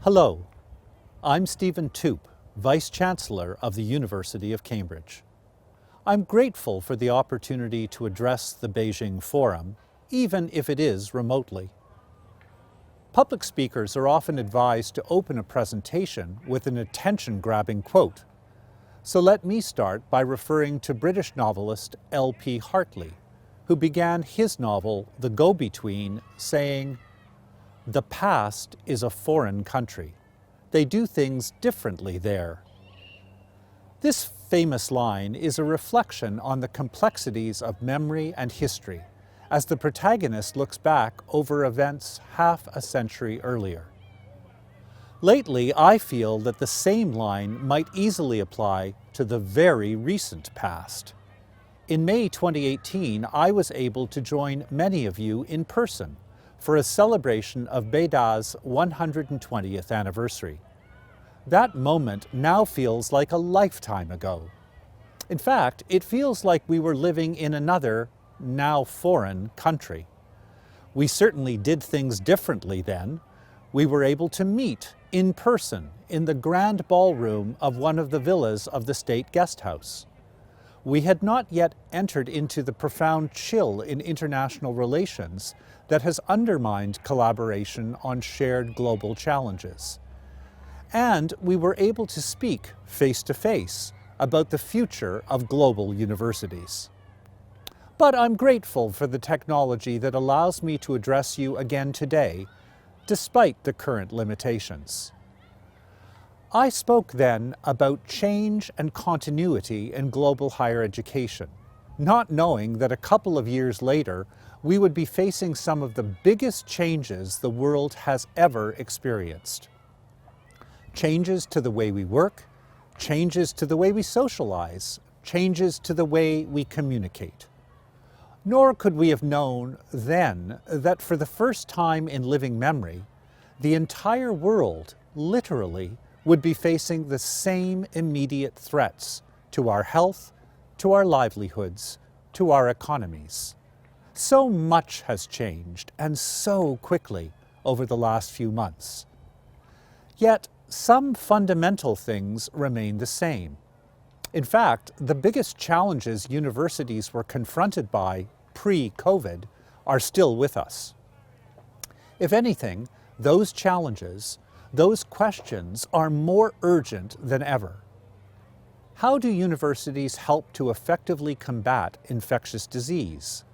Hello, I'm Stephen Toop, Vice Chancellor of the University of Cambridge. I'm grateful for the opportunity to address the Beijing Forum, even if it is remotely. Public speakers are often advised to open a presentation with an attention-grabbing quote. So let me start by referring to British novelist L.P. Hartley, who began his novel The Go-Between saying, "The past is a foreign country. They do things differently there." This famous line is a reflection on the complexities of memory and history as the protagonist looks back over events half a century earlier. Lately, I feel that the same line might easily apply to the very recent past. In May 2018, I was able to join many of you in person for a celebration of Beda's 120th anniversary. That moment now feels like a lifetime ago. In fact, it feels like we were living in another, now foreign, country. We certainly did things differently then. We were able to meet in person in the grand ballroom of one of the villas of the State Guest House. We had not yet entered into the profound chill in international relations that has undermined collaboration on shared global challenges. And we were able to speak face to face about the future of global universities. But I'm grateful for the technology that allows me to address you again today, despite the current limitations. I spoke then about change and continuity in global higher education, not knowing that a couple of years later, we would be facing some of the biggest changes the world has ever experienced. Changes to the way we work, changes to the way we socialize, changes to the way we communicate. Nor could we have known then that for the first time in living memory, the entire world, literally, would be facing the same immediate threats to our health, to our livelihoods, to our economies. So much has changed, and so quickly, over the last few months. Yet, some fundamental things remain the same. In fact, the biggest challenges universities were confronted by pre-COVID are still with us. If anything, those challenges, those questions are more urgent than ever. How do universities help to effectively combat infectious disease?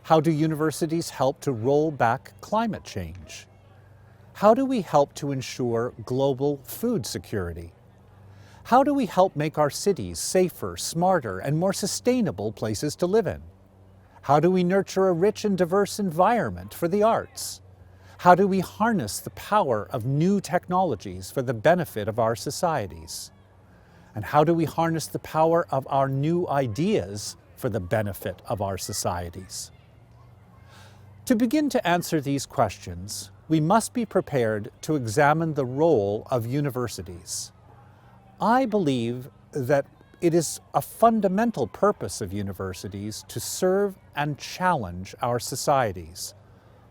How do universities help to roll back climate change? How do we help to ensure global food security? How do we help make our cities safer, smarter, and more sustainable places to live in? How do we nurture a rich and diverse environment for the arts? How do we harness the power of new technologies for the benefit of our societies? And how do we harness the power of our new ideas for the benefit of our societies? To begin to answer these questions, we must be prepared to examine the role of universities. I believe that it is a fundamental purpose of universities to serve and challenge our societies,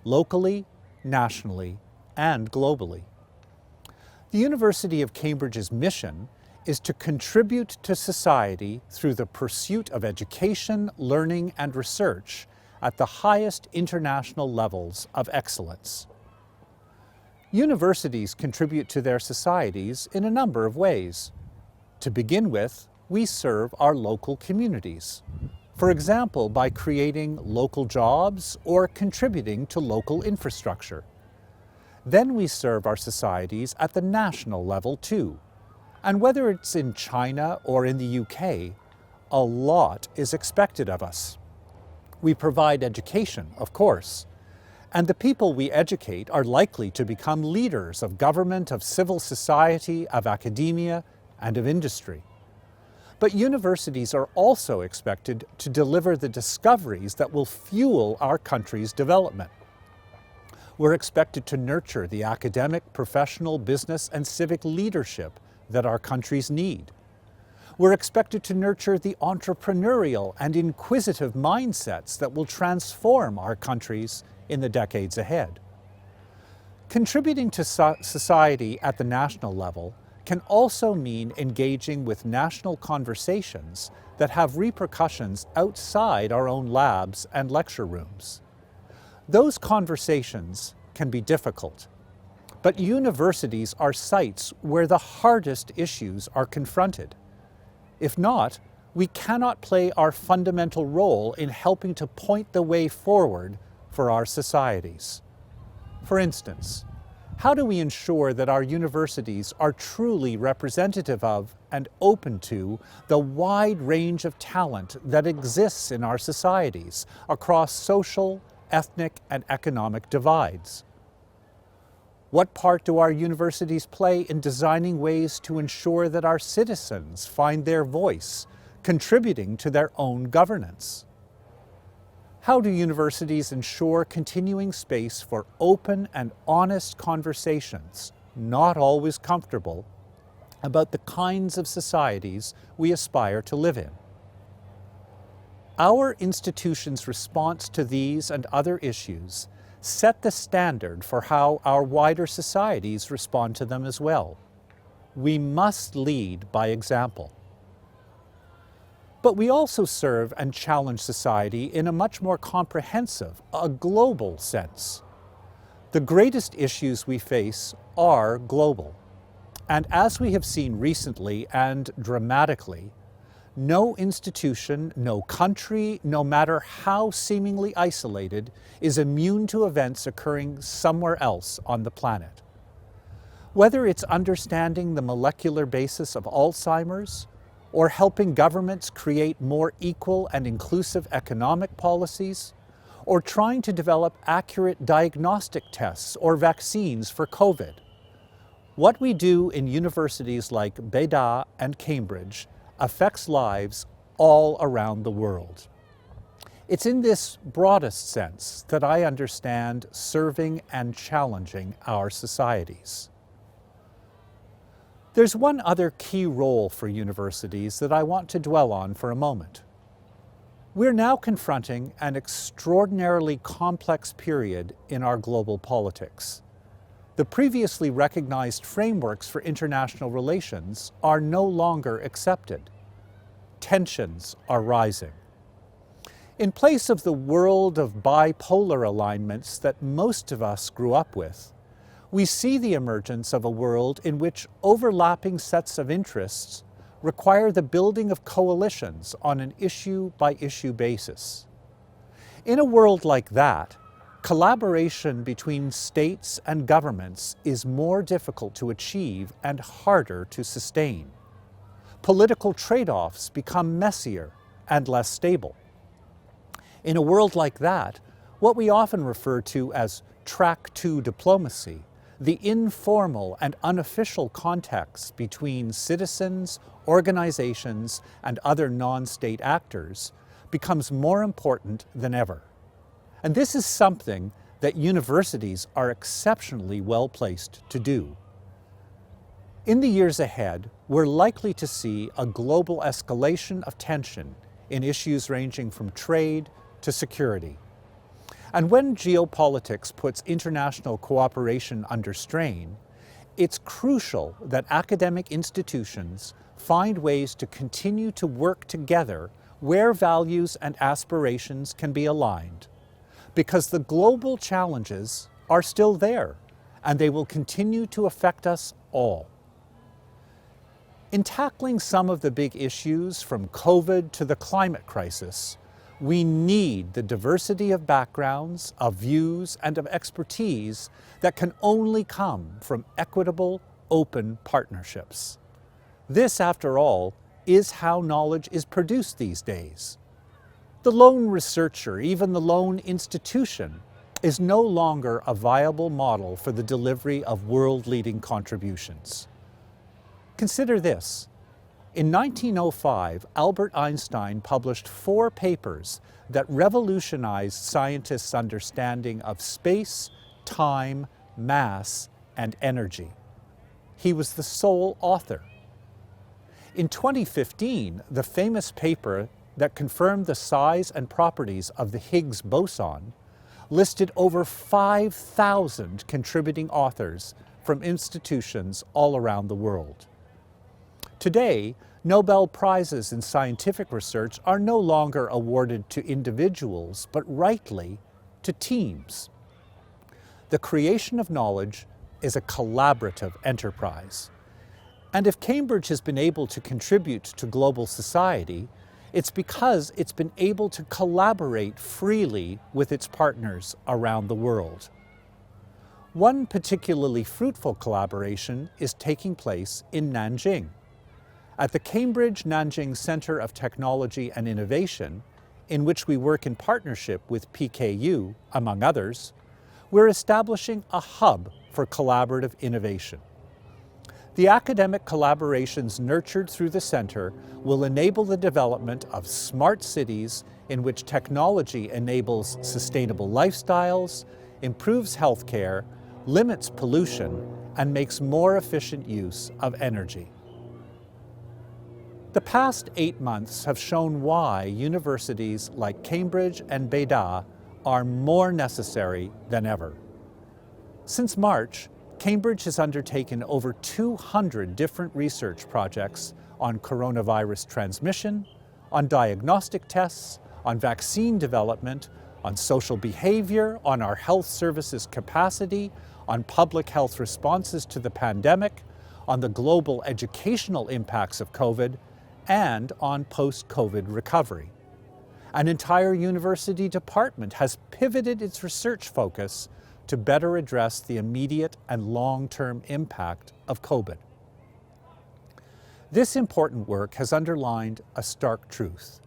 locally, nationally, and globally. The University of Cambridge's mission is to contribute to society through the pursuit of education, learning, and research at the highest international levels of excellence. Universities contribute to their societies in a number of ways. To begin with, we serve our local communities. For example, by creating local jobs or contributing to local infrastructure. Then we serve our societies at the national level too. And whether it's in China or in the UK, a lot is expected of us. We provide education, of course, and the people we educate are likely to become leaders of government, of civil society, of academia, and of industry. But universities are also expected to deliver the discoveries that will fuel our country's development. We're expected to nurture the academic, professional, business, and civic leadership that our countries need. We're expected to nurture the entrepreneurial and inquisitive mindsets that will transform our countries in the decades ahead. Contributing to society at the national level can also mean engaging with national conversations that have repercussions outside our own labs and lecture rooms. Those conversations can be difficult, but universities are sites where the hardest issues are confronted. If not, we cannot play our fundamental role in helping to point the way forward for our societies. For instance, how do we ensure that our universities are truly representative of and open to the wide range of talent that exists in our societies across social, ethnic, and economic divides? What part do our universities play in designing ways to ensure that our citizens find their voice, contributing to their own governance? How do universities ensure continuing space for open and honest conversations, not always comfortable, about the kinds of societies we aspire to live in? Our institution's response to these and other issues set the standard for how our wider societies respond to them as well. We must lead by example. But we also serve and challenge society in a much more comprehensive, a global sense. The greatest issues we face are global. And as we have seen recently and dramatically, no institution, no country, no matter how seemingly isolated, is immune to events occurring somewhere else on the planet. Whether it's understanding the molecular basis of Alzheimer's, or helping governments create more equal and inclusive economic policies, or trying to develop accurate diagnostic tests or vaccines for COVID. What we do in universities like Beida and Cambridge affects lives all around the world. It's in this broadest sense that I understand serving and challenging our societies. There's one other key role for universities that I want to dwell on for a moment. We're now confronting an extraordinarily complex period in our global politics. The previously recognized frameworks for international relations are no longer accepted. Tensions are rising. In place of the world of bipolar alignments that most of us grew up with, we see the emergence of a world in which overlapping sets of interests require the building of coalitions on an issue-by-issue basis. In a world like that, collaboration between states and governments is more difficult to achieve and harder to sustain. Political trade-offs become messier and less stable. In a world like that, what we often refer to as track two diplomacy, the informal and unofficial contacts between citizens, organizations, and other non-state actors becomes more important than ever. And this is something that universities are exceptionally well placed to do. In the years ahead, we're likely to see a global escalation of tension in issues ranging from trade to security. And when geopolitics puts international cooperation under strain, it's crucial that academic institutions find ways to continue to work together where values and aspirations can be aligned. Because the global challenges are still there, and they will continue to affect us all. In tackling some of the big issues from COVID to the climate crisis, we need the diversity of backgrounds, of views, and of expertise that can only come from equitable, open partnerships. This, after all, is how knowledge is produced these days. The lone researcher, even the lone institution, is no longer a viable model for the delivery of world-leading contributions. Consider this. In 1905, Albert Einstein published 4 papers that revolutionized scientists' understanding of space, time, mass, and energy. He was the sole author. In 2015, the famous paper that confirmed the size and properties of the Higgs boson listed over 5,000 contributing authors from institutions all around the world. Today, Nobel Prizes in scientific research are no longer awarded to individuals, but rightly to teams. The creation of knowledge is a collaborative enterprise. And if Cambridge has been able to contribute to global society, it's because it's been able to collaborate freely with its partners around the world. One particularly fruitful collaboration is taking place in Nanjing. At the Cambridge Nanjing Center of Technology and Innovation, in which we work in partnership with PKU, among others, we're establishing a hub for collaborative innovation. The academic collaborations nurtured through the center will enable the development of smart cities in which technology enables sustainable lifestyles, improves healthcare, limits pollution, and makes more efficient use of energy. The past 8 months have shown why universities like Cambridge and Beida are more necessary than ever. Since March, Cambridge has undertaken over 200 different research projects on coronavirus transmission, on diagnostic tests, on vaccine development, on social behavior, on our health services capacity, on public health responses to the pandemic, on the global educational impacts of COVID, and on post-COVID recovery. An entire university department has pivoted its research focus to better address the immediate and long-term impact of COVID. This important work has underlined a stark truth,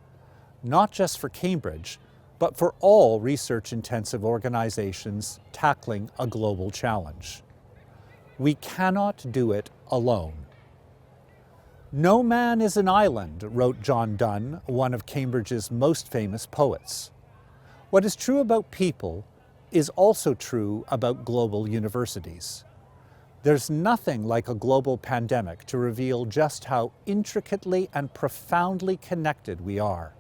not just for Cambridge, but for all research-intensive organizations tackling a global challenge. We cannot do it alone. "No man is an island," wrote John Donne, one of Cambridge's most famous poets. What is true about people is also true about global universities. There's nothing like a global pandemic to reveal just how intricately and profoundly connected we are,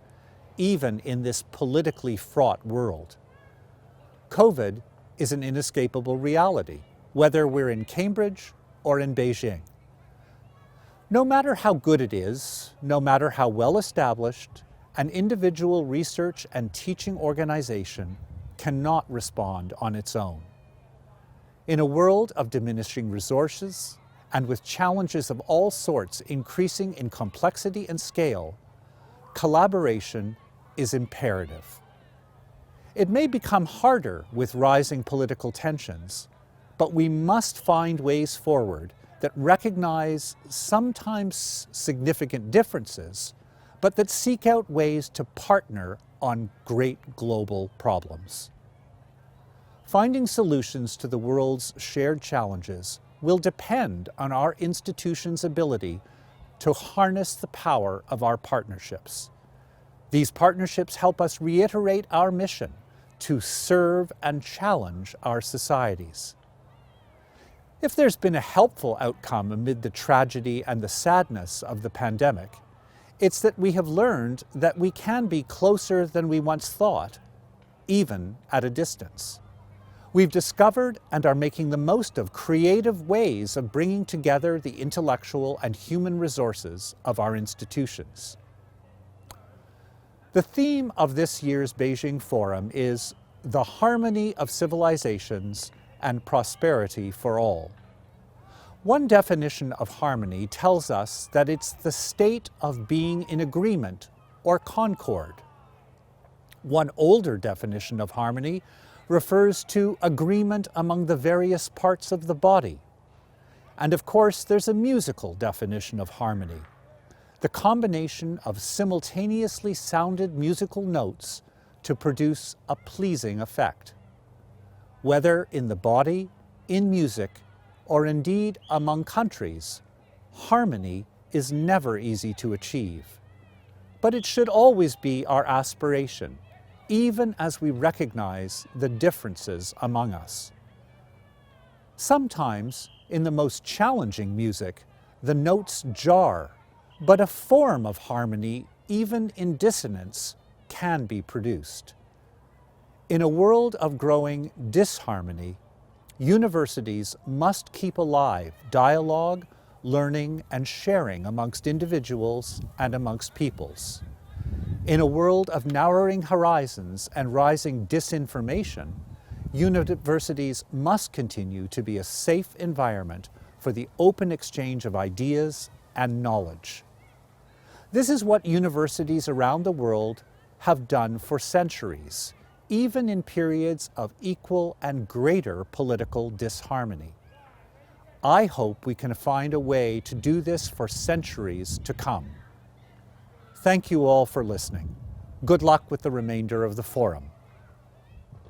even in this politically fraught world. COVID is an inescapable reality, whether we're in Cambridge or in Beijing. No matter how good it is, no matter how well established, an individual research and teaching organization cannot respond on its own. In a world of diminishing resources, and with challenges of all sorts increasing in complexity and scale, collaboration is imperative. It may become harder with rising political tensions, but we must find ways forward that recognize sometimes significant differences, but that seek out ways to partner on great global problems. Finding solutions to the world's shared challenges will depend on our institution's ability to harness the power of our partnerships. These partnerships help us reiterate our mission to serve and challenge our societies. If there's been a helpful outcome amid the tragedy and the sadness of the pandemic, it's that we have learned that we can be closer than we once thought, even at a distance. We've discovered and are making the most of creative ways of bringing together the intellectual and human resources of our institutions. The theme of this year's Beijing Forum is the harmony of civilizations and prosperity for all. One definition of harmony tells us that it's the state of being in agreement or concord. One older definition of harmony refers to agreement among the various parts of the body. And of course, there's a musical definition of harmony, the combination of simultaneously sounded musical notes to produce a pleasing effect. Whether in the body, in music, or indeed among countries, harmony is never easy to achieve. But it should always be our aspiration, even as we recognize the differences among us. Sometimes, in the most challenging music, the notes jar, but a form of harmony, even in dissonance, can be produced. In a world of growing disharmony, universities must keep alive dialogue, learning, and sharing amongst individuals and amongst peoples. In a world of narrowing horizons and rising disinformation, universities must continue to be a safe environment for the open exchange of ideas and knowledge. This is what universities around the world have done for centuries, even in periods of equal and greater political disharmony. I hope we can find a way to do this for centuries to come. Thank you all for listening. Good luck with the remainder of the forum.